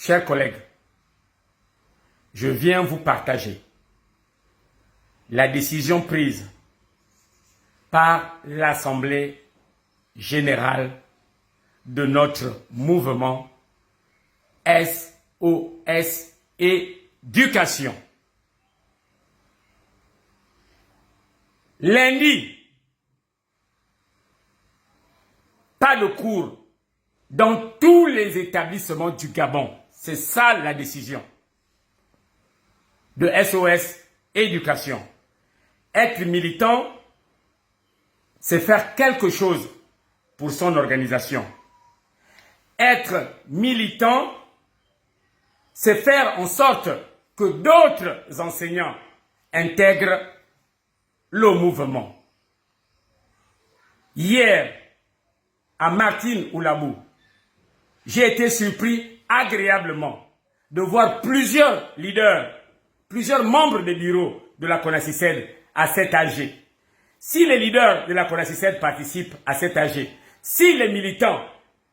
Chers collègues, je viens vous partager la décision prise par l'Assemblée générale de notre mouvement SOS Éducation. Lundi, pas de cours dans tous les établissements du Gabon. C'est ça la décision de SOS Éducation. Être militant, c'est faire quelque chose pour son organisation. Être militant, c'est faire en sorte que d'autres enseignants intègrent le mouvement. Hier, à Martine Oulabou, j'ai été surpris agréablement de voir plusieurs leaders, plusieurs membres des bureaux de la CONACYCED à cet AG. Si les leaders de la CONACYCED participent à cet AG, si les militants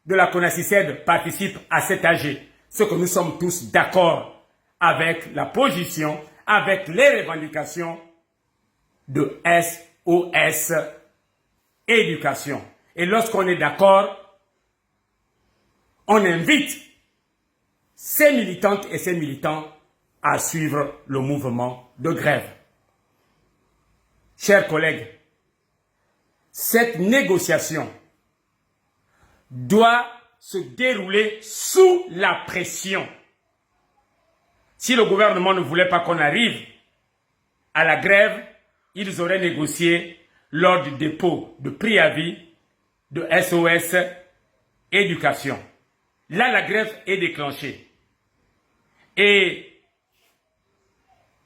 de la CONACYCED participent à cet AG, c'est que nous sommes tous d'accord avec la position, avec les revendications de SOS Éducation. Et lorsqu'on est d'accord, on invite ces militantes et ces militants à suivre le mouvement de grève. Chers collègues, cette négociation doit se dérouler sous la pression. Si le gouvernement ne voulait pas qu'on arrive à la grève, ils auraient négocié lors du dépôt de préavis de SOS Éducation. Là, la grève est déclenchée. Et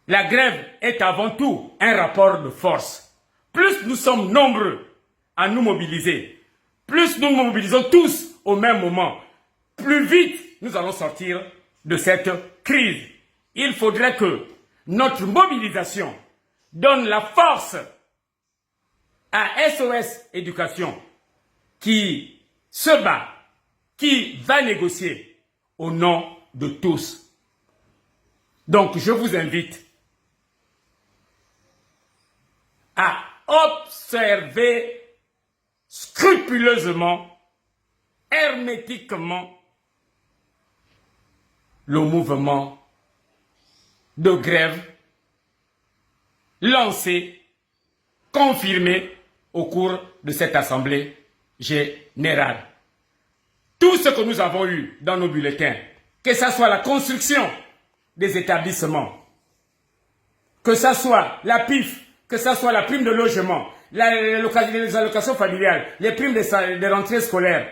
la grève est avant tout un rapport de force. Plus nous sommes nombreux à nous mobiliser, plus nous nous mobilisons tous au même moment, plus vite nous allons sortir de cette crise. Il faudrait que notre mobilisation donne la force à SOS Éducation qui se bat, qui va négocier au nom de tous. Donc je vous invite à observer scrupuleusement, hermétiquement, le mouvement de grève lancé, confirmé au cours de cette assemblée générale. Tout ce que nous avons eu dans nos bulletins, que ce soit la construction des établissements, que ce soit la PIF, que ce soit la prime de logement, les allocations familiales, les primes de rentrée scolaire,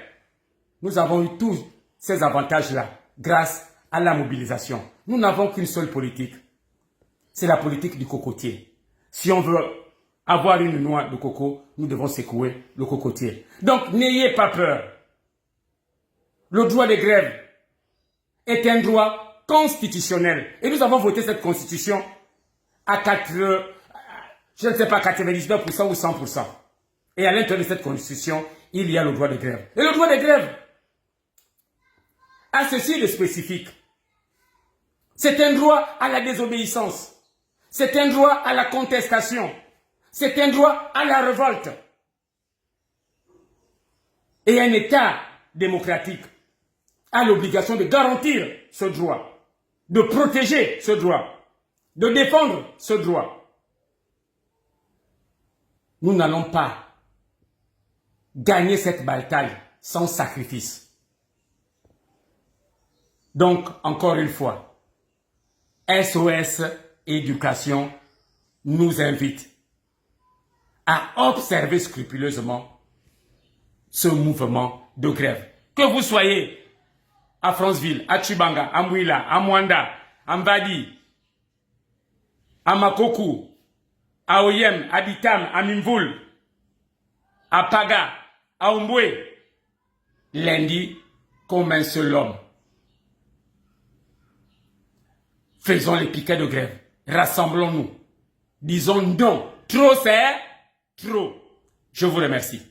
nous avons eu tous ces avantages-là grâce à la mobilisation. Nous n'avons qu'une seule politique, c'est la politique du cocotier. Si on veut avoir une noix de coco, nous devons secouer le cocotier. Donc n'ayez pas peur. Le droit de grève est un droit constitutionnel. Et nous avons voté cette constitution à 99% ou 100%. Et à l'intérieur de cette constitution, il y a le droit de grève. Et le droit de grève a ceci de spécifique. C'est un droit à la désobéissance. C'est un droit à la contestation. C'est un droit à la révolte. Et un État démocratique a l'obligation de garantir ce droit, de protéger ce droit, de défendre ce droit. Nous n'allons pas gagner cette bataille sans sacrifice. Donc, encore une fois, SOS Éducation nous invite à observer scrupuleusement ce mouvement de grève. Que vous soyez à Franceville, à Chibanga, à Mouila, à Mwanda, à Mbadi, à Makoku, à Oyem, à Bitam, à Mimvoul, à Paga, à Umbwe, lundi, comme un seul homme. Faisons les piquets de grève. Rassemblons-nous. Disons non. Trop c'est trop. Je vous remercie.